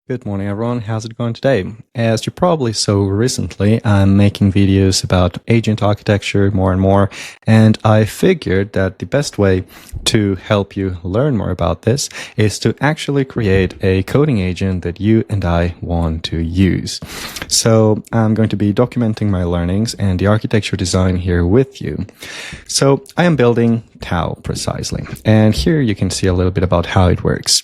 Good morning, everyone. How's it going today? As you probably saw recently, I'm making videos about agent architecture more and more, and I figured that the best way to help you learn more about this is to actually create a coding agent that you and I want to use. So I'm going to be documenting my learnings and the architecture design here with you. So I am building Tau precisely, and here you can see a little bit about how it works.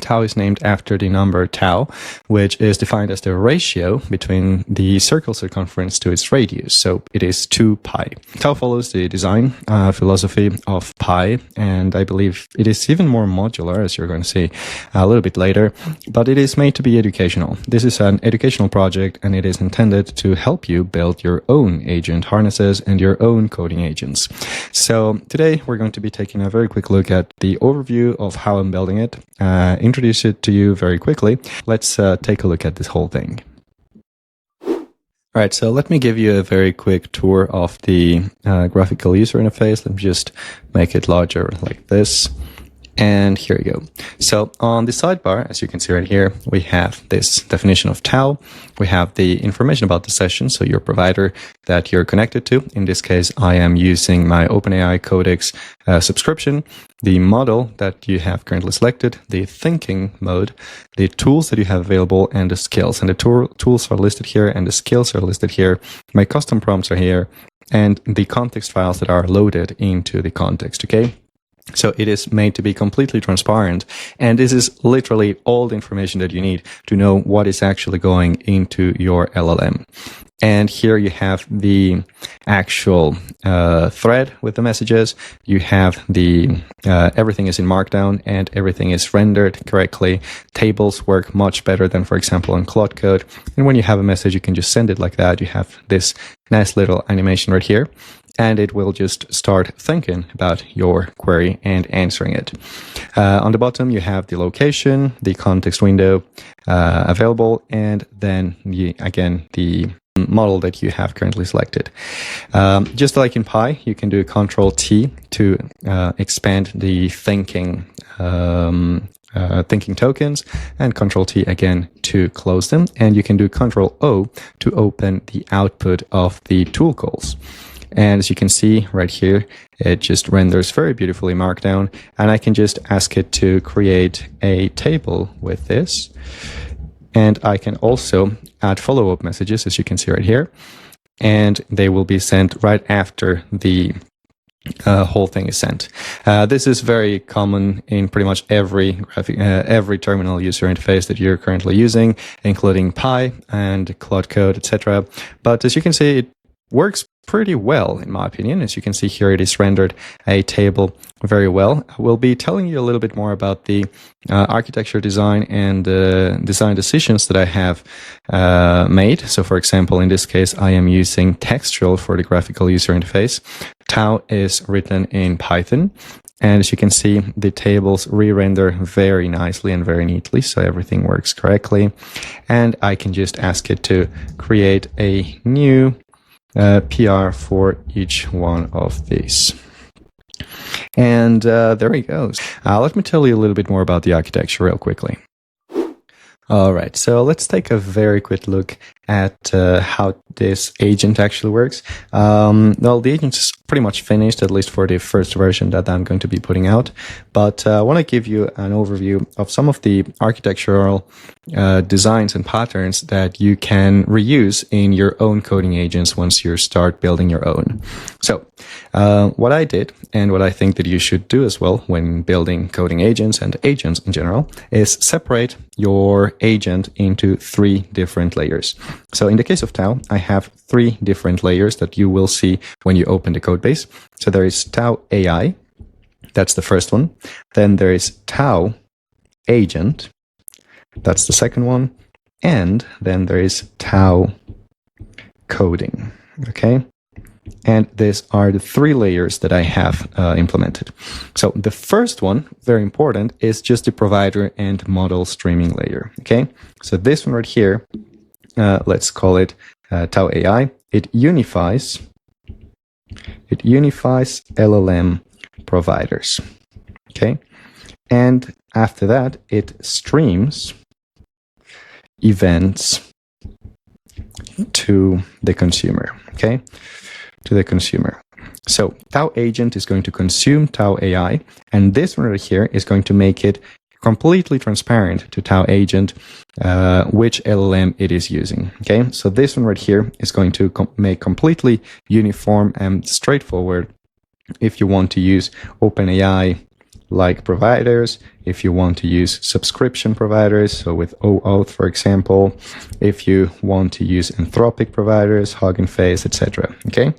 Tau is named after the number tau, which is defined as the ratio between the circle circumference to its radius. So it is 2 pi. Tau follows the design philosophy of pi, and I believe it is even more modular, as you're going to see a little bit later, but it is made to be educational. This is an educational project, and it is intended to help you build your own agent harnesses and your own coding agents. So today we're going to be taking a very quick look at the overview of how I'm building it, introduce it to you very quickly. Let's take a look at this whole thing. All right, so let me give you a very quick tour of the graphical user interface. Let me just make it larger like this. And here we go. So on the sidebar, as you can see right here, we have this definition of tau. We have the information about the session, so your provider that you're connected to. In this case, I am using my OpenAI Codex subscription, the model that you have currently selected, the thinking mode, the tools that you have available, and the skills. And the tools are listed here, and the skills are listed here. My custom prompts are here, and the context files that are loaded into the context, okay? So it is made to be completely transparent, and this is literally all the information that you need to know what is actually going into your LLM. And here you have the actual thread with the messages. You have the everything is in Markdown and everything is rendered correctly. Tables work much better than, for example, on Claude Code. And when you have a message, you can just send it like that. You have this nice little animation right here, and it will just start thinking about your query and answering it. On the bottom, you have the location, the context window available, and then again the model that you have currently selected. Just like in Pi, you can do Control-T to expand the thinking tokens, and Control-T again to close them. And you can do Control-O to open the output of the tool calls. And as you can see right here, it just renders very beautifully Markdown, and I can just ask it to create a table with this. And I can also add follow-up messages, as you can see right here, and they will be sent right after the whole thing is sent. This is very common in pretty much every terminal user interface that you're currently using, including Pi and Claude Code, etc. But as you can see, it works pretty well, in my opinion. As you can see here, it is rendered a table very well. I will be telling you a little bit more about the architecture design and design decisions that I have made. So for example, in this case, I am using Textual for the graphical user interface. Tau is written in Python. And as you can see, the tables re-render very nicely and very neatly, so everything works correctly. And I can just ask it to create a new PR for each one of these. And there it goes. Let me tell you a little bit more about the architecture real quickly. All right, so let's take a very quick look at how this agent actually works. Well, the agent is pretty much finished, at least for the first version that I'm going to be putting out. But I want to give you an overview of some of the architectural designs and patterns that you can reuse in your own coding agents once you start building your own. So what I did, and what I think that you should do as well when building coding agents and agents in general, is separate your agent into 3 different layers. So in the case of Tau, I have 3 different layers that you will see when you open the code base. So there is Tau AI, that's the first one. Then there is Tau Agent, that's the second one. And then there is Tau Coding, okay? And these are the 3 layers that I have implemented. So the first one, very important, is just the provider and model streaming layer, okay? So this one right here, let's call it Tau AI. It unifies LLM providers, okay? And after that, it streams events to the consumer, okay? To the consumer. So Tau agent is going to consume Tau AI, and this one right here is going to make it completely transparent to Tau agent which LLM it is using, okay? So this one right here is going to make completely uniform and straightforward if you want to use OpenAI like providers, if you want to use subscription providers, so with OAuth, for example, if you want to use Anthropic providers, Hugging Face, etc. Okay,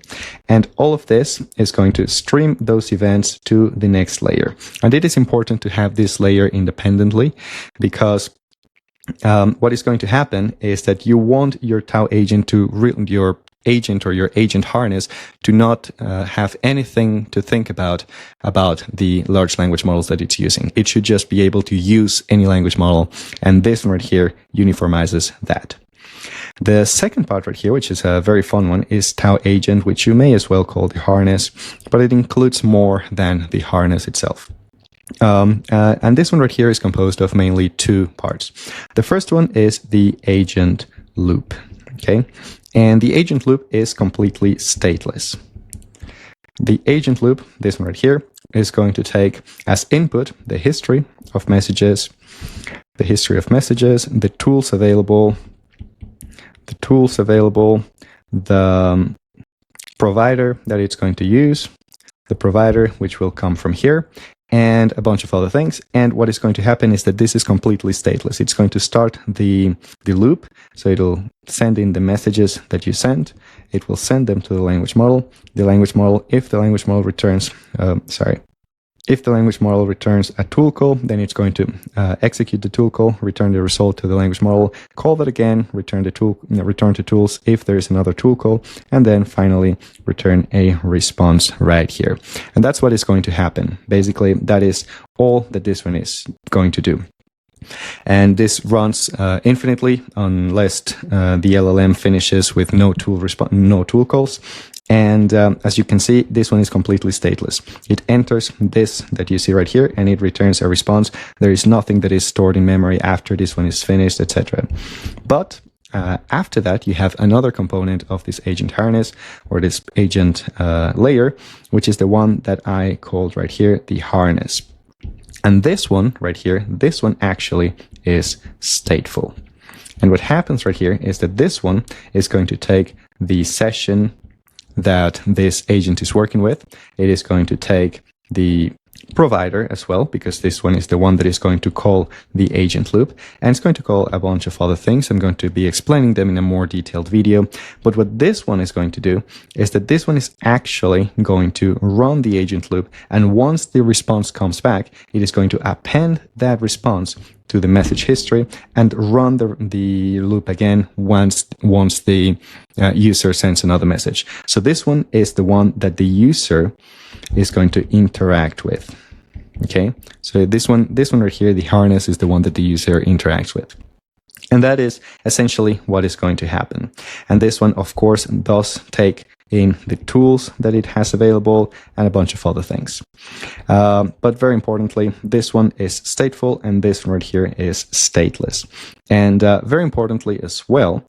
and all of this is going to stream those events to the next layer. And it is important to have this layer independently, because what is going to happen is that you want your Tau agent to your agent or your agent harness to not have anything to think about the large language models that it's using. It should just be able to use any language model, and this one right here uniformizes that. The second part right here, which is a very fun one, is Tau agent, which you may as well call the harness, but it includes more than the harness itself. And this one right here is composed of mainly two parts. The first one is the agent loop, okay? And the agent loop is completely stateless. The agent loop, this one right here, is going to take as input the history of messages, the tools available, the provider that it's going to use, the provider which will come from here, and a bunch of other things. And what is going to happen is that this is completely stateless. It's going to start the loop, so it'll send in the messages that you send. It will send them to the language model. The language model, if the language model returns, if the language model returns a tool call, then it's going to execute the tool call, return the result to the language model, call that again, return to tools if there is another tool call, and then finally return a response right here. And that's what is going to happen. Basically, that is all that this one is going to do. And this runs infinitely unless the LLM finishes with no tool calls. And as you can see, this one is completely stateless. It enters this that you see right here, and it returns a response. There is nothing that is stored in memory after this one is finished, etc. But after that, you have another component of this agent harness, or this agent layer, which is the one that I called right here the harness. And this one right here, this one actually is stateful. And what happens right here is that this one is going to take the session that this agent is working with. It is going to take the provider as well, because this one is the one that is going to call the agent loop, and it's going to call a bunch of other things. I'm going to be explaining them in a more detailed video. But what this one is going to do is that this one is actually going to run the agent loop, and once the response comes back, it is going to append that response to the message history and run the loop again once the user sends another message. So this one is the one that the user is going to interact with. Okay, so this one right here, the harness, is the one that the user interacts with. And that is essentially what is going to happen. And this one, of course, does take in the tools that it has available and a bunch of other things. But very importantly, this one is stateful, and this one right here is stateless. And very important as well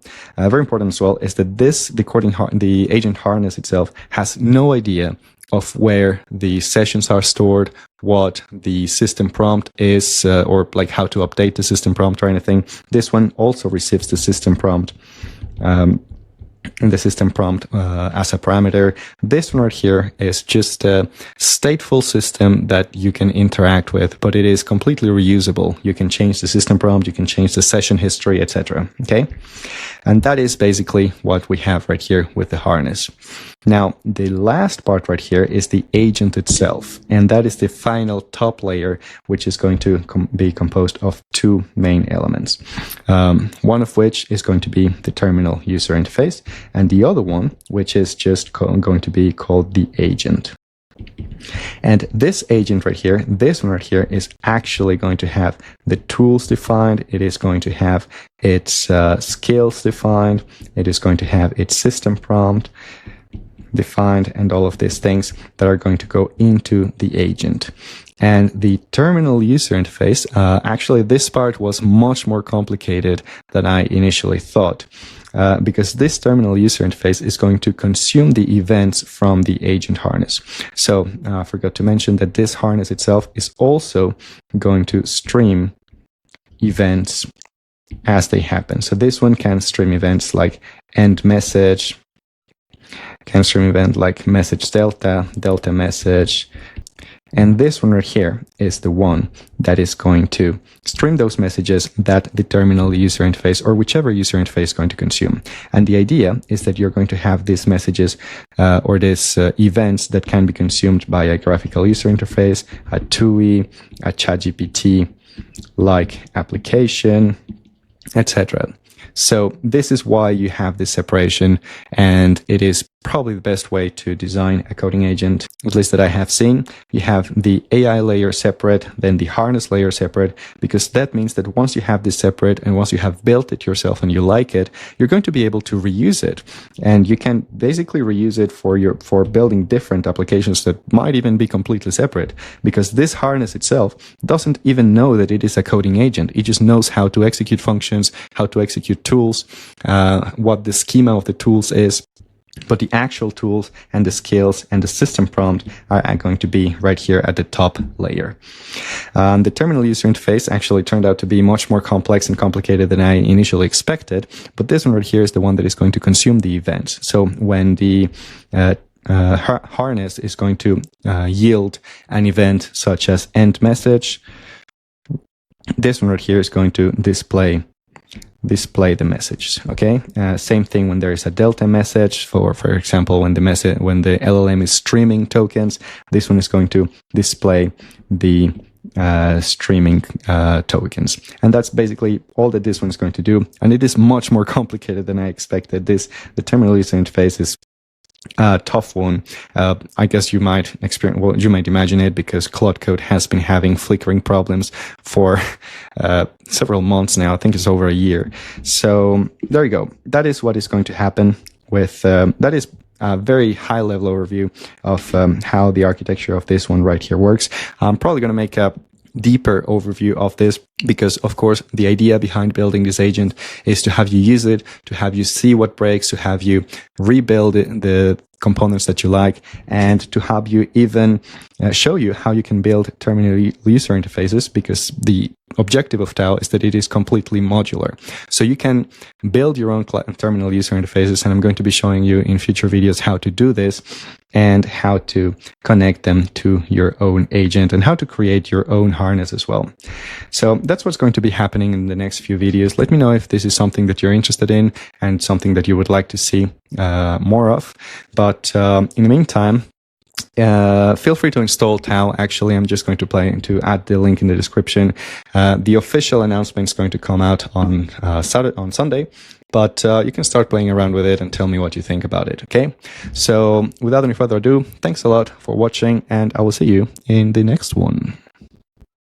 is that the agent harness itself has no idea of where the sessions are stored, what the system prompt is, or like how to update the system prompt or anything. This one also receives the system prompt as a parameter. This one right here is just a stateful system that you can interact with, but it is completely reusable. You can change the system prompt, you can change the session history, etc. Okay, and that is basically what we have right here with the harness. Now, the last part right here is the agent itself, and that is the final top layer, which is going to be composed of two main elements. One of which is going to be the terminal user interface, and the other one, which is just going to be called the agent. And this agent right here, this one right here, is actually going to have the tools defined. It is going to have its skills defined. It is going to have its system prompt defined, and all of these things that are going to go into the agent. And the terminal user interface, actually this part was much more complicated than I initially thought. Because this terminal user interface is going to consume the events from the agent harness. So I forgot to mention that this harness itself is also going to stream events as they happen. So this one can stream events like end message, can stream event like message delta, delta message. And this one right here is the one that is going to stream those messages that the terminal user interface or whichever user interface is going to consume. And the idea is that you're going to have these messages or these events that can be consumed by a graphical user interface, a TUI, a ChatGPT-like application, etc. So this is why you have this separation, and it is probably the best way to design a coding agent, at least that I have seen. You have the AI layer separate, then the harness layer separate, because that means that once you have this separate and once you have built it yourself and you like it, you're going to be able to reuse it. And you can basically reuse it for building different applications that might even be completely separate, because this harness itself doesn't even know that it is a coding agent. It just knows how to execute functions, how to execute tools, what the schema of the tools is. But the actual tools and the skills and the system prompt are going to be right here at the top layer. The terminal user interface actually turned out to be much more complex and complicated than I initially expected. But this one right here is the one that is going to consume the events. So when the harness is going to yield an event such as end message, this one right here is going to display the message. Okay. Same thing when there is a delta message. For example, when the LLM is streaming tokens, this one is going to display the streaming tokens. And that's basically all that this one is going to do. And it is much more complicated than I expected. The terminal user interface is tough one. I guess you might imagine it, because Claude Code has been having flickering problems for several months now. I think it's over a year. So there you go. That is what is going to happen with, that is a very high level overview of how the architecture of this one right here works. I'm probably going to make a deeper overview of this, because of course the idea behind building this agent is to have you use it, to have you see what breaks, to have you rebuild the components that you like, and to have you even show you how you can build terminal user interfaces, because the objective of Tau is that it is completely modular. So you can build your own terminal user interfaces, and I'm going to be showing you in future videos how to do this and how to connect them to your own agent and how to create your own harness as well. So that's what's going to be happening in the next few videos. Let me know if this is something that you're interested in and something that you would like to see more of. But in the meantime, feel free to install Tau. Actually, I'm just going to add the link in the description. The official announcement is going to come out on Sunday, but you can start playing around with it and tell me what you think about it. Okay. So without any further ado, thanks a lot for watching, and I will see you in the next one.